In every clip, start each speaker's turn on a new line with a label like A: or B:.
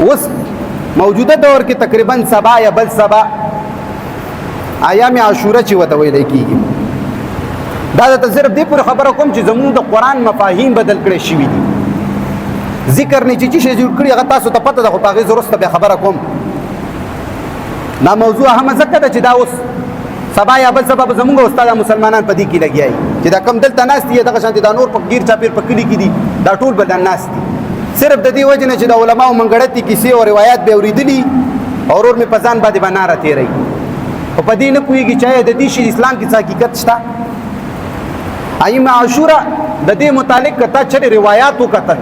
A: اوس موجوده دور کې تقریبا سبا یا بل سبا ایام عاشوره چې وته ویل کېږي. دا د صرف دې پر خبره کوم چې زموږ د قرآن مفاهیم بدل کړي شوي دي. ذکر نه چې شي جوړ کړي هغه تاسو ته پته ده، خو په هغې زه وروسته بیا خبره کوم. دا موضوع هم ځکه ده چې دا اوس سبا یا بل سبا به زموږ استاد مسلمانان په دې کې لګیا دي چې دا کم دلته ناست دي دغه شانتې دا نور په ګیر چاپېر په کلي کې دي، دا ټول به دا ناست دي. صرف د دې وجې نه چې د علماو منګړتې کیسې او روایات به اورېدلي او ورور مې په ځان باندې به ناره تېروي، خو په دې نه پوهېږي چې د دې شي اسلام کې څه حقیقت شته. ایام عاشوره د دې متعلق که تا چېرې روایات وکتل،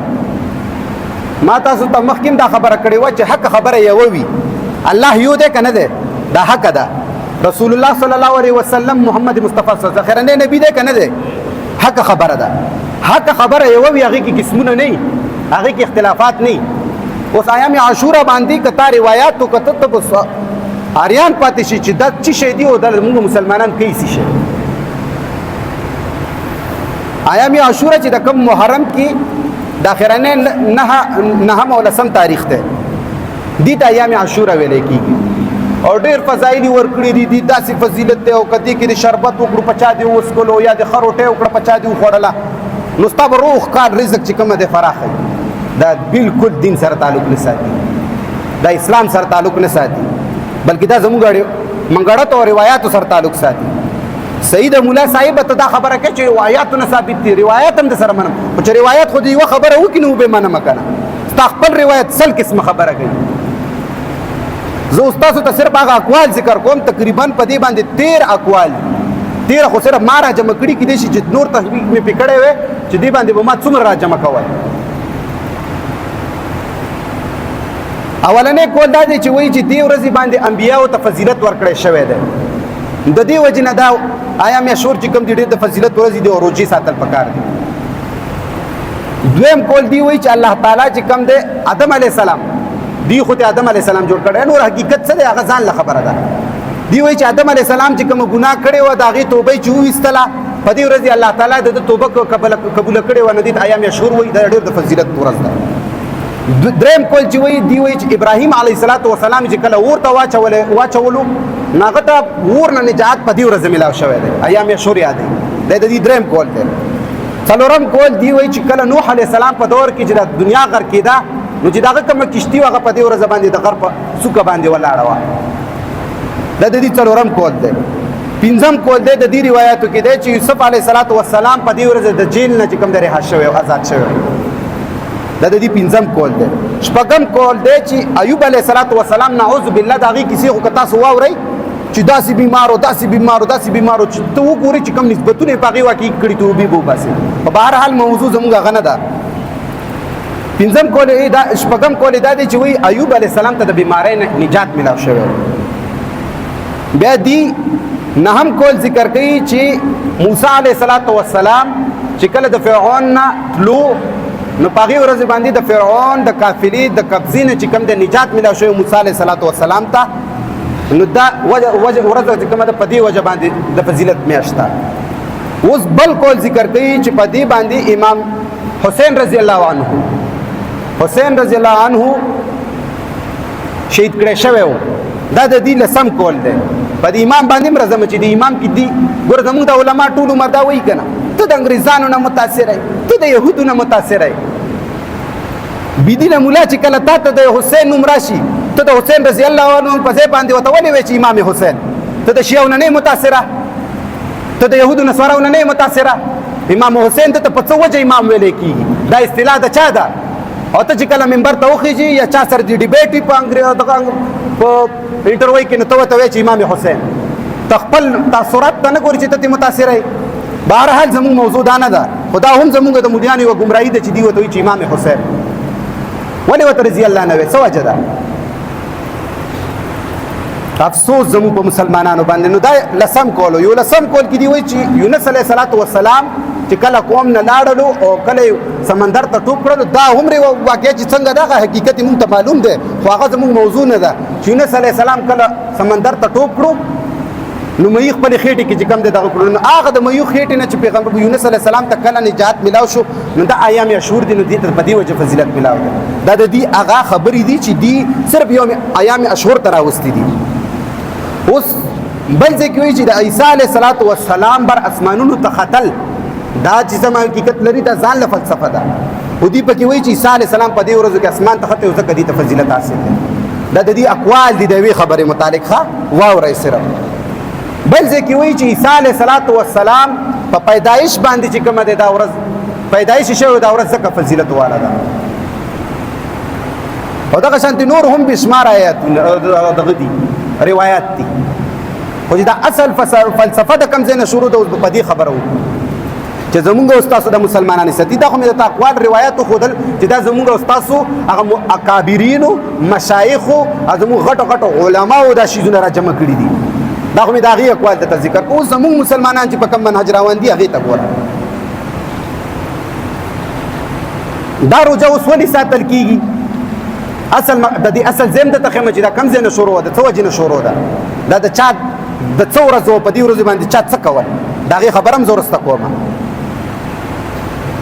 A: ما تاسو ته مخکې دا خبره کړې وه چې حق خبره یوه وي، الله یو دی که نه دی، دا حق ده. رسول الله صلی الله علیه وسلم محمد مصطفی صلی الله علیه وسلم خیرنی نبی دی که نه دی، حق خبره ده. حق خبره یوه وي، هغې کې قسمونه نه وي، هغې کې اختلافات نه وي. اوس ایام عاشوره باندې که تا روایات وکتل ته به حیران پاتې شي چې دا څه شی دي او دا زموږ مسلمانان کوي څه شی. ایام عاشوره چې د کوم محرم کې د اخرنۍ نهم او لسم تاریخ دی، دې ته ایام عاشوره ویلی کېږي او ډېر فضایل یې ورکړي دي. داسې فضیلت دی او که دې کې د شربت وکړو په چا دې وڅښلو یا د ښه روټۍ وکړه په چا دې وخوړله، نو ستا به روغ کار رزق چې کومه دی فراخه. دا بالکل دین سره تعلق نه ساتي، دا اسلام سره تعلق نه ساتي، بلکې دا زموږ منګړت او روایاتو سره تعلق ساتي. صحیح د مولا صاحب ته دا خبره کوي چې روایاتو نه ثابت دي، روایات هم د سره منم، خو چې روایات خو د یوه خبره وکړي نو به منم که نه. ستا خپل روایت سل قسمه خبره کوي. زه استاسو ته صرف هغه اقوال ذکر کوم، تقریبا په دې باندې 13 اقوال، 13 خو صرف ما را جمع کړي، کېدای شي چې نور تحقیق مې پې کړی وی چې دې باندې به ما څومره را جمع کوی. اولنی کول دا دی چې وایي چې دې ورځې باندې انبیاو ته فضیلت ورکړی شوی دی، د دې وجې نه دا ایام عاشور چې کوم دي ډېر د فضیلت ورځې دي او روجې ساتل پکار دي. دویم کول دی وایي چې الله تعالی چې کوم دی آدم علیه السلام دی خو ته آدم علیه السلام جوړ کړی، نور حقیقت څه دی هغه ځان له خبره ده. دی وایي چې آدم علیه السلام چې کومه ګناه کړې وه د هغې توبه یې چې وویستله، په دې ورځې الله تعالی د ده توبه قبوله کړې وه، نو دې ته ایام عاشور وایي. دا ډېر د فضیلت ورځ ده. دریم کول چې وایي دی وایي چې ابراهیم علیه السلام چې کله اور ته واچولو نو هغه ته اور نه نجات په دې ورځې میلاو شوی دی، ایام عاشور یادوي. دا د دې دریم کول دی. څلورم کول دی وایي چې کله نوح علیه السلام په دور کې چې د دنیا غرق کېده نو چې دغه کومه کشتي وه هغه په دې ورځ باندې د غر په څوکه باندې ولاړه وه. دا د دې څلورم کول دی. پنځم کول دی د دې روایاتو کې دی چې یوسف علیه السلام په دې ورځ د جیل نه چې کوم دی رها شوی او آزاد شوی. دا د دې پنځم کول دی. شپږم کول دی چې ایوب علیه السلام نعوذ بالله د هغې کیسې خو که تاسو واورئ چې داسې بیمارو چې ته وګورې چې کوم نسبتونه یې په هغې واقع کړي توبې به وباسي. په بهرحال موضوع زموږ هغه نه ده. شپږم کول دا دی چې وایي ایوب علیه السلام ته د بیمارۍ نه نجات میلاو شوی. بیا دی نهم کول ذکر کوي چې موسی علیه السلام چې کله د فرعون نه تلو نو په هغې ورځې باندې د فرعون د قافلې د قبضې نه چې کوم د نجات میلاو شوی موسی علیه السلام ته، نو دا ورځ چې کومه ده په دې وجه باندې د فضیلت میاشت ده. اوس بل کول ذکر کوي چې په دې باندې امام حسین رضی الله عنه شهید کړی شوی و. دا د دې لسم کول دی. په دې امام باندې هم راځم چې د امام کې دي ګوره زموږ د علما ټول عمر دا وایي که نه ته د انګریزانو نه متاثر یې، ته د یهودو نه متاثر یې. بېدینه ملا چې کله تا ته د حسین نوم راشي ته د حسین رضی الله عنه په ځای باندې ورته ولې وایې چې امام حسین؟ ته د شیعو نه نه یې متاثره، ته د یهودو نصاراو نه نه یې متاثره. امام حسین ته په څه وجه امام ویلی کېږي؟ دا اصطلاح د چا ده؟ او ته چې کله منبر ته وخېږي یا چا سره د ډیبیټ وي په انټرویو کې نو ته ورته وایې چې امام حسین. ته خپل تاثرات ته نه ګورې چې ته ترې متاثره یې. بهرحال زموږ موضوع دا نه ده، خو دا هم زموږ د مودیانو یوه ګمراهي ده چې دوی ورته وایي چې امام حسین. ولې ورته رضي الله نه وایي؟ څه وجه ده؟ افسوس زموږ په مسلمانانو باندې. نو دا لسم کولو. یو لسم کول کې دی وایي چې یونس علیه السلام چې کله قوم نه لاړلو او کله سمندر ته ټوپ کړلو، دا هم واقعه چې څنګه دغه حقیقت موږ ته معلوم دی، خو هغه زموږ موضوع نه ده. چې یونس علیه السلام کله سمندر ته ټوپ کړو نو مې خپل خېټه کې چې کم د دغه کړو نو هغه د مې خېټه نه چې پیغمبر یونس علی السلام ته کله نجات ملاو شو نو د ایام عاشور دي نو دې ته په دې وجه فضیلت ملاو ده دا د دې هغه خبرې دي چې دی صرف یوم ایام عاشور ته راوستي دي. اوس بل ځکه وی چې د عیسی علیه السلام بر اسمانونو ته خطل دا چې سم حقیقت لري دا ځان له فلسفه ده او دی پکې وی چې عیسی علیه السلام په دې ورځ کې اسمان ته خطه او ځکه دې ته فضیلت حاصل ده. دا د دې اقوال دي د وی خبره متعلق ښه واورئ سره. بل ځکه وی چې عیسی علیه السلام په پیدایش باندې چې کومه ده دا ورځ پیدایش شوی دا ورځ څخه فضیلت والا ده او دغه شانتي نور هم بشمار آیات دغه دي روایت دي خو دا اصل فلسفه د کم ځای نه شروع ده. اوس په دې خبره وو چې زمونږ استاد د مسلمانانو ستې دا خو مې د اقوال روایت خودل چې دا زمونږ استاد هغه اکابرینو مشایخو زمونږ غټو علما او دا شیزونه را جمع کړي دي دا خو مې دا غي اقوال د ذکر او زمونږ مسلمانان چې په کوم منهج روان دي هغه ته ګوره. دا روزه اوس ولې ساتل کیږي اصل د دې اصل زم د تخمه چې دا کم ځای نه شروع ده څو وجه نه شروع ده دا د چا د څو ورځو په دې ورځ باندې چا څه کول دا غي خبرم زورسته کومه.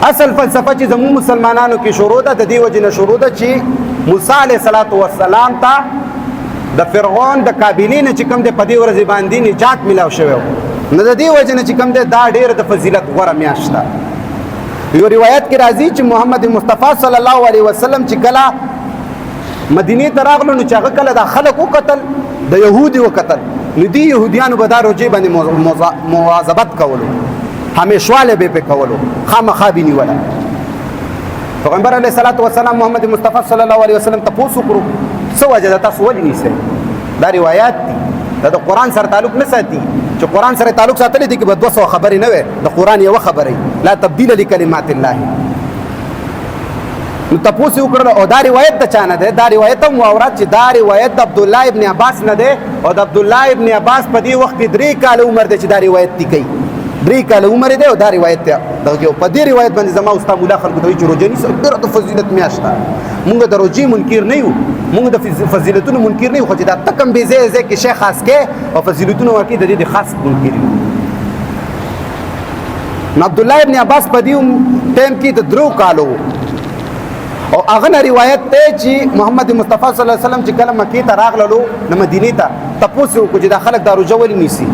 A: اصل فلسفه چې زموږ مسلمانانو کې شروع ده د دې وجه نه شروع ده چې موسی علیه السلام ته د فرعون د قابلین چې کوم د په دې ورځ باندې نجات ملاو شوی نو د دې وجه نه چې کوم دا ډېر د فضیلت غوړه میاشت ده. یو روایت کې راځي چې محمد مصطفی صلی الله علیه وسلم چې کله مدینه ته راغلو نو چې هغه کله د خلکو قتل د يهودي وقتل نو دی يهوديانو به دا روجي باندې مواظبت کولو همیشواله به کولو خامخا به نیوله. پیغمبر علیه السلام محمد مصطفی صلی الله علیه وسلم تاسو کړو څه وجه تاسو ولې نیسئ دا روایت دي دا د قران سره تعلق نه ساتي چې قران سره تعلق ساتل دي کې به 200 خبرې نه وي د قران یو خبرې لا تبديل لکلمات الله نو تاسو وکړه او دا روایت د چانه ده دا روایت هم اورات چې دا روایت د عبد الله ابن عباس نه ده او د عبد الله ابن عباس په دې وخت کې 3 کال عمر ده چې دا روایت دی کوي 3 کال عمر ده او دا روایت ده دغه په دې روایت باندې زما استاد مولا خلکو ته چې روزنی سره د فضیلت میاشته مونږ د روزي منکر نه یو مونږ د فضیلتونو منکر نه یو خو چې دا تکم به زه کې شیخ خاص کې او فضیلتونو ورکی د دې خاص منکر یو. عبد الله ابن عباس په دې ټیم کې د 3 کالو او هغه روایت ته چې محمد مصطفی صلی الله علیه وسلم چې کله مکې ته راغلو نو مدینه ته تاسو کو چې د خلک دارو جوړ نیسی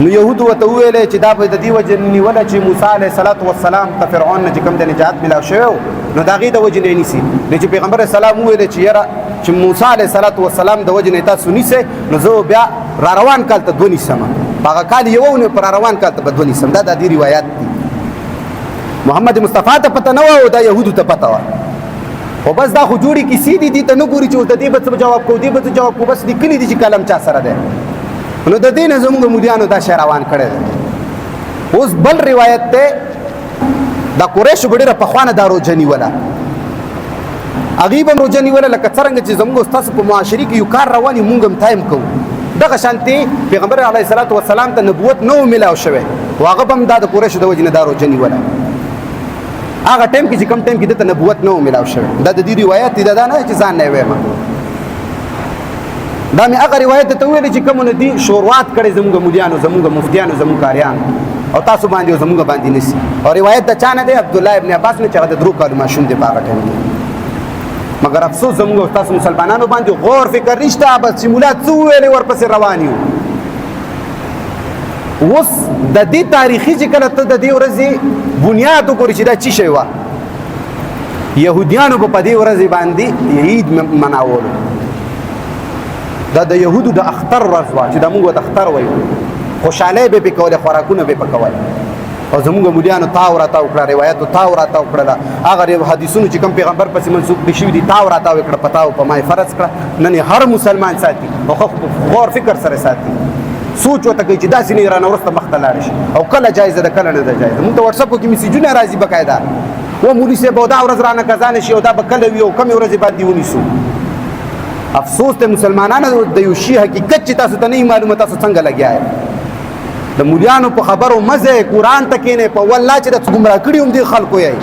A: نو يهودو ته ویل چې دا به د دې وجه نیول چې موسی علیه السلام ته فرعون نه کوم د نجات ملاو شو نو دا غي د وجه نه نیسی نو چې پیغمبر اسلام ویل چې یاره چې موسی علیه السلام د وجه نه تاسو نیسه نو زه بیا را روان کال ته دونی سم هغه کال یو نه پر روان کال ته بدونی سم دا د دې روایت دي. محمد مصطفی ته پته نه و او دا يهودو ته پته و او بس دا خو جوړی کیسې دي ته نه ګوري چې د دې به جواب کو دې به جواب کو بس لیکلي دي چې کلم چا سره ده نو د دې نه زموږ مولانو دا شروان کړي. اوس بل روایت ته دا قریش ډیره په خوانه دارو جنی ولا غیبم روجنی ولا لکه څنګه چې زموږ استاد په معاشري کې یو کار رواني مونږ هم تایم کوو دغه شانتي پیغمبر علیه السلام ته نبوت نو ملاو شوی واغه بم دا د قریش د وجنه دارو جنی ولا هغه ټیم کې چې کم ټیم کې د نبوت نو ملاو شوی دا د دې روایت دی دا نه چې ځان نه وایم دا مې هغه روایت ته ویل چې کوم نه دي شروعات کړي زموږ مولانو زموږ مفتیانو زموږ کاریان او تاسو باندې زموږ باندې نسی او روایت د چانه دی عبد الله ابن عباس نه چې د درو کلو ماشوم دی باغ ټیم مگر افسوس زموږ تاسو مسلمانانو باندې غور فکر نشته بس سیمولات څو ویلې ورپسې روانیو. اوس د دې تاریخي چې کله ته د دې ورځې بنیاد وګورې چې دا چی شی و يهوديانو په دې ورځې باندې عید مناولو دا د يهودو د اختر ورځ و چې د موږ د اختر وایو خوشاله به کوله خوراکونه به پکول او زموږ مولانو تاورات او کړه روایت تاورات او کړه هغه حدیثونو چې کوم پیغمبر پسې منسوب بشوي دي تاورات او کړه پتاو په مای فرض کړه نن هر مسلمان ساتي او غور فکر سره ساتي سوچ وته کې چې دا سینې رانه ورسته مختلار شي او کله جایزه ده کله نه ده جایزه مونږ ته واتساپ کې میسیجونه راځي بقاعده و مولوی سه بودا ورځ رانه کزان شي او دا بکله وی او کم ورځ باندې ونیسو. افسوس ته مسلمانانو د یو شی حقیقت چې تاسو ته نه معلومه تاسو څنګه لګیاي د مولیانو په خبرو مزه قران ته کینه په والله چې د ګمرا کړي هم دي خلکو یې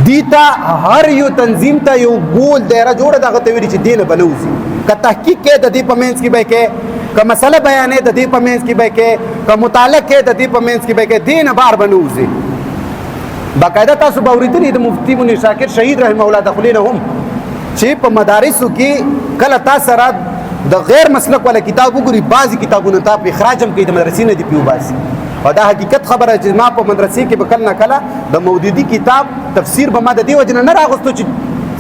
A: دیتا هر یو تنظیم ته یو ګول دایره جوړه دغه ته ویل چې دین بلوزي که تحقیق کې د دې په منځ کې به کې که مسله بیانې د دې په منځ کې به کې که مطالعه کې د دې په منځ کې به کې دین بار بنوځي باقاعده تاسو به اورېدلي د مفتی منیر شاکر شهید رحمه الله د خولې نه هم چې په مدارسو کې کله تا سره د غیر مسلک والا کتاب وګوري بعضې کتابونه تا په اخراج هم کوي د مدرسې نه دي پې وباسي او دا حقیقت خبره چې ما په مدرسې کې به کله نه کله د مودودي کتاب تفسیر به ما د دې وجې نه راغوستو چې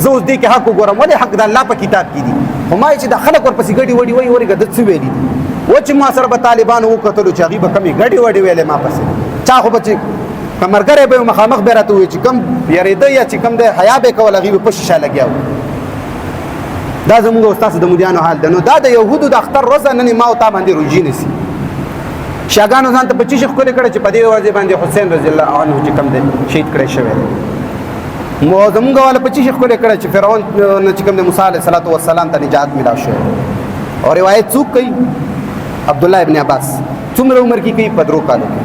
A: زه اوس دې کې حق وګورم ولې حق د الله په کتاب کې دي خو ما چې د خلک ورپسې ګډې وډې وایي ورېږه ده څه ویلي دي و چې ما سره به طالبانو وکتلو چې هغوی به کمې ګډې وډې ویلې ما پسې چا خو به چې که ملګری به مخامخ به راته ووایي چې کم یارېده یا چې کم دی حیا به یې کول هغوی به په شیشه لګیا وو دا زموږ او ستاسو د مودیانو حال ده نو دا د یهودو د اختر ورځ نن ما او تا باندې روژې نیسي شیعګانو ځان ته په چی شي ښکلې کړی چې په دې ورځې باندې حسین رضی الله عنه چې کم دی شهید کړی شوی دی زمونږ والا په چی شي ښکلې کړی چې فرعون نه چې کم دی موسی علیه الصلاة والسلام ته نجات میلاو شوی او روایت څوک کوي عبدالله ابن عباس څومره عمر کې کوي په 3 کالو کې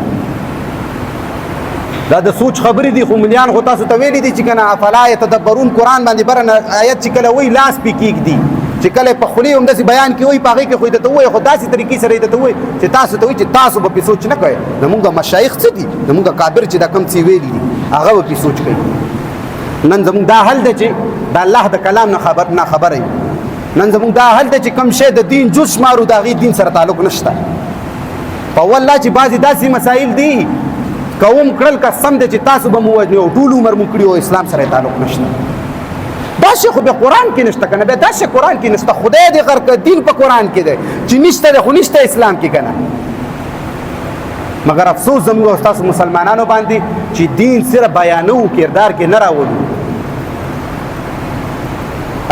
A: دا د سوچ خبرې دي خو ملیان خو تاسو ته ویلي دي چې کنه افلا یتدبرون قرآن باندې برنه آیت چې کله وایي لاس پې کېږدي چې کله په خولې هم داسې بیان کې وایي په هغې کې خو یې درته ووایي خو داسې طریقې سره یې درته ووایي چې تاسو ته وایي چې تاسو به پې سوچ نه کوئ زمونږ مشایخ څه دي زمونږ کابر چې دا کم څه ویلي دي هغه به پې سوچ کوي نن زمونږ دا حل دی چې د الله د کلام نه خبره یو نن زمونږ دا حل دی چې کوم شی د دین جز شمارو د هغې دین سره تعلق نشته په والله چې بعضې داسې مسایل دي کوم کړل قسم دی چې تاسو به مو وژني او ټول عمر مو کړي او اسلام سره تعلق نشته دا شی خو به قرآن کې نشته که نه بیا دا شی قرآن کې نشته خدای دې غر که دین په قرآن کې دی چې نشته دی خو نشته اسلام کې که نه مگر افسوس زموږ او ستاسو مسلمانانو باندې چې دین صرف بیانو کردار کې نه راولو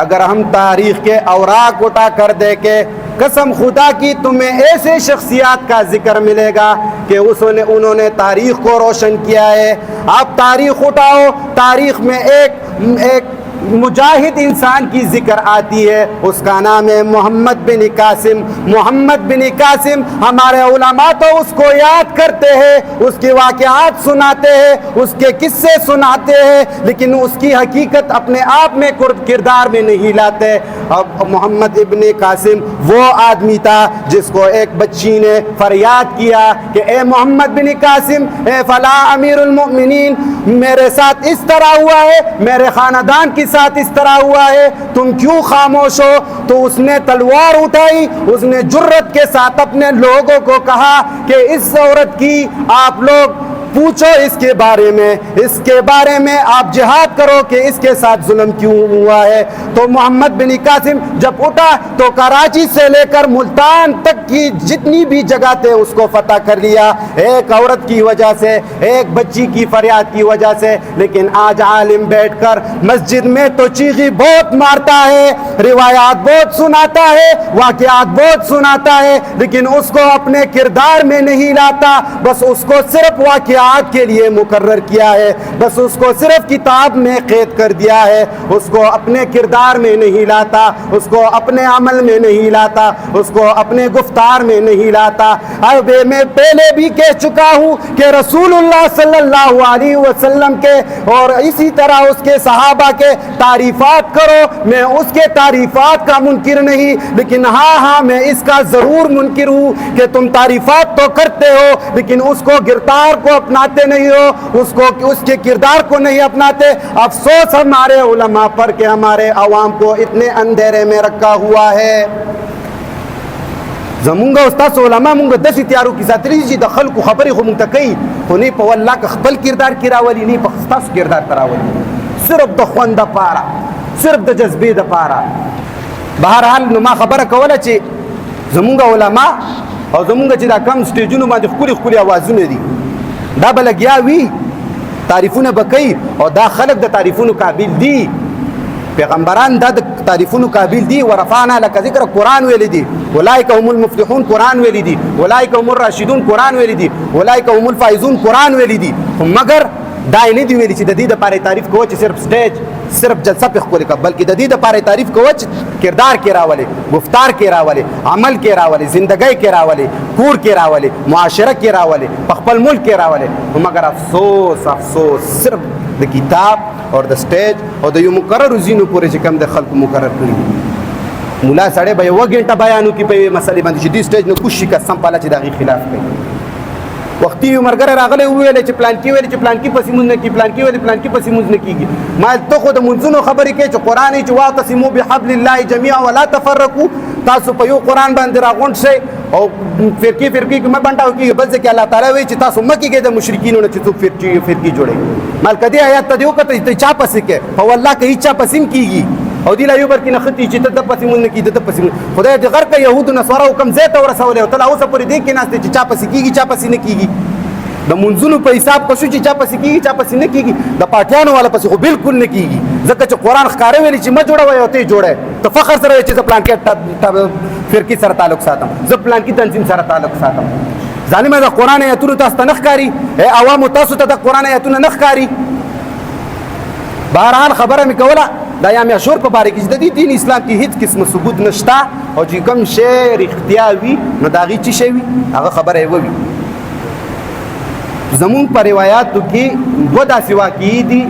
A: اگر ہم تاریخ کے اوراق اٹھا کر دیکھیں قسم خدا کی تمہیں ایسے شخصیات کا ذکر ملے گا کہ انہوں نے تاریخ کو روشن کیا ہے آپ تاریخ اٹھاؤ تاریخ میں ایک مجاہد انسان کی ذکر آتی ہے اس کا نام ہے محمد بن قاسم ہمارے علماء تو اس کو یاد کرتے ہیں اس کے واقعات سناتے ہیں اس کے قصے سناتے ہیں لیکن اس کی حقیقت اپنے آپ میں کردار میں نہیں لاتے اب محمد ابن قاسم وہ آدمی تھا جس کو ایک بچی نے فریاد کیا کہ اے محمد بن قاسم اے فلاں امیر المؤمنین میرے ساتھ اس طرح ہوا ہے میرے خاندان کی ساتھ اس طرح ہوا ہے تم کیوں خاموش ہو تو اس نے تلوار اٹھائی اس نے جرت کے ساتھ اپنے لوگوں کو کہا کہ اس عورت کی آپ لوگ پوچھو اس کے بارے میں آپ جہاد کرو کہ اس کے ساتھ ظلم کیوں ہوا ہے تو محمد بن قاسم جب اٹھا تو کراچی سے لے کر ملتان تک کی جتنی بھی جگہ تھے اس کو فتح کر لیا ایک عورت کی وجہ سے ایک بچی کی فریاد کی وجہ سے لیکن آج عالم بیٹھ کر مسجد میں تو چیخی بہت مارتا ہے روایات بہت سناتا ہے واقعات بہت سناتا ہے لیکن اس کو اپنے کردار میں نہیں لاتا بس اس کو صرف واقعات کے لیے مقرر کیا ہے بس اس کو صرف کتاب میں قید کر دیا ہے اس کو اپنے کردار میں نہیں لاتا اس کو اپنے عمل میں نہیں لاتا اس کو اپنے گفتار میں نہیں لاتا اب میں پہلے بھی کہہ چکا ہوں کہ رسول اللہ صلی اللہ علیہ وسلم کے اور اسی طرح اس کے صحابہ کے تعریفات کرو میں اس کے تعریفات کا منکر نہیں لیکن ہاں میں اس کا ضرور منکر ہوں کہ تم تعریفات تو کرتے ہو لیکن اس کو گرفتار کو اپناتے نہیں ہو اس کے کردار کو نہیں اپناتے افسوس ہمارے علماء پر کہ ہمارے عوام کو اتنے اندھیرے میں رکھا ہوا ہے زمونږ او ستاسو علما مونږ داسې تیارو کې ساتلي چې د خلکو خبرې خو مونږ ته کوي خو نه په والله که خپل کردار کې راولي نه په ستاسو کردار ته راولي صرف د خوند دپاره صرف د جذبې دپاره بهرحال نو ما خبره کوله چې زمونږ علما او زمونږ چې دا کم سټیجونو باندې ښکلي ښکلي اوازونه دي دا به لګیا وي تعریفونه به کوي او دا خلک د تعریفونو قابل دي پیغمبران دا د تعریفونو قابل دي ورفعنا لك ذکر قرآن ویلی دي اولئک هم المفلحون قرآن ویلی دي اولئک هم الراشدون قرآن ویلی دي اولئک هم الفائزون قرآن ویلی دي مگر دا نه دی ویلی چې د دې لپاره تعریف کوو چې صرف سټیج صرف جلسه په ښکلې کړه بلکې د دې لپاره تعریف کوو چې کردار کې راولي گفتار کې راولي عمل کې راولي زندګۍ کې راولي کور کې راولي معاشره کې راولي په خپل ملک کې راولي مگر افسوس صرف د کتاب اور د سټیج او د یو مقرر ځینو پورې چې کم د خلکو مقرر کړي مولا سړی به یوه ګنټه بیان وکړي په یوې مسلې باندې چې دې سټیج نه کوشش قسم په الله چې د هغې خلاف کوي. وختي یو ملګری راغلی وویل چې پلانکي ویلې چې پلانکي پسې مونځ نه کېږي، پلانکي ویلې پلانکي پسې مونځ نه کېږي. ما ته خو د مونځونو خبرې کوې چې قرآن یې چې واعتصموا بحبل الله جميعا ولا تفرقوا، تاسو په یو قرآن باندې راغونډ شئ او فرقې کې مه بنډاو کېږي. بل ځای کې الله تعالی وایي چې تاسو مه کېږئ د مشرکینو نه چې څوک فرقې جوړوي. مال که دې آیات ته دې وکتل چې ته چا پسې کوې، په والله که هېڅ چا پسې هم کېږي او دې لا یو بر کې نښتي چې ته د پسې مونځ نه کېږي، د پسې خدای دې غر که یهودو نصارو کوم ځای ته ورسولی او ته لا اوسه پورې دې کېناست چې چا پسې کېږي چا پسې نه کېږي. د منځونو په حساب پسو چې چا پسې کېږي چا پسې نه کېږي، د پاټیانو والا پسې خو بالکل نه کېږي، ځکه چې قرآن ښکاره ویلي چې مه جوړوئ او ته یې جوړئ. ته فخر سره وایې چې زه پلانکي فرقې سره تعلق ساتم، زه پلانکي تنظیم سره تعلق ساتم. ظالمه د قرآن ایتونو تاسو ته نه ښکاري؟ عوامو تاسو ته د قرآن ایتونه نه ښکاري؟ بهرحال خبره مې کوله د ایام عاشور په باره کې چې د دې دین اسلام کې هېڅ قسمه ثبوت نشته او چې کوم شی رښتیا وي نو د هغې څه شی وي هغه خبره یې ووي. زمونږ په روایاتو کې دوه داسې واقعې دي،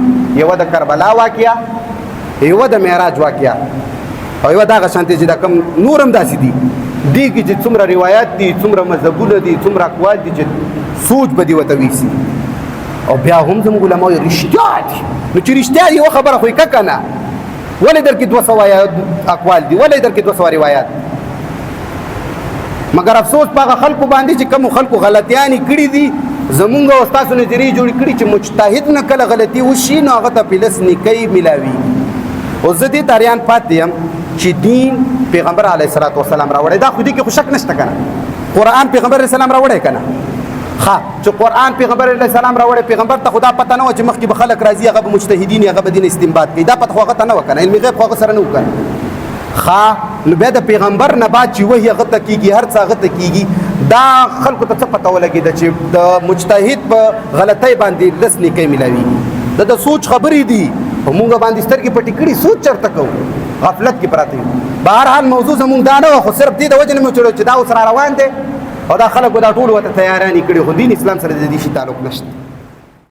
A: یوه د کربلا واقعه، یوه د معراج واقعه او یوه دغه شانتې چې دا کوم نور هم داسې دي. دې کې چې څومره روایات دي، څومره مذهبونه دي، څومره اقوال دي چې سوچ به دې ورته ویسي. او بیا هم زموږ علما وایي رښتیا دي. نو چې رښتیا دي یوه خبره خو یې که نه ولې در کې 200 اقوال دي، ولې در کې 200 روایات؟ مګر افسوس په هغه خلکو باندې چې کومو خلکو غلطیانې کړي دي، زمونږ او ستاسو نظریې جوړې کړي چې مجتهد نه کله غلطي وشي نو هغه ته پلس نیکۍ میلاوي. او زه دې تاریان پاتې یم چې دین پیغمبر علیه الصلاة والسلام راوړی، دا خو دې کې خو شک نشته که نه؟ قرآن پیغمبر علیه السلام راوړی که نه؟ ښه چې قرآن پیغمبر علیه السلام راوړی، پیغمبر ته خو دا پته نه وه چې مخکې به خلک راځي هغه به مجتهدین هغه به دین استنباط کوي، دا پته خو هغه ته نه وه که نه؟ علمي غیب خو هغه سره نه و که نه؟ ښه نو بیا د پیغمبر نه بعد چې وحي هغه ته کېږي هر څه هغه ته کېږي، دا خلکو ته څه پته ولګېده چې د مجتهد په غلطۍ باندې لس نیکۍ میلاویږي. د سوچ خبرې دي او موږ باندې سترګې پټې کړي، سوچ چېرته کوو؟ غفلت کې پراته یو. بهرحال موضوع زموږ دا نه وه، خو صرف دې د وجې نه مې وچړو چې دا اوس را روان دی او دا خلکو دا ټول ورته تیارانې کړي، خو دین اسلام سره د دې شي تعلق نشته.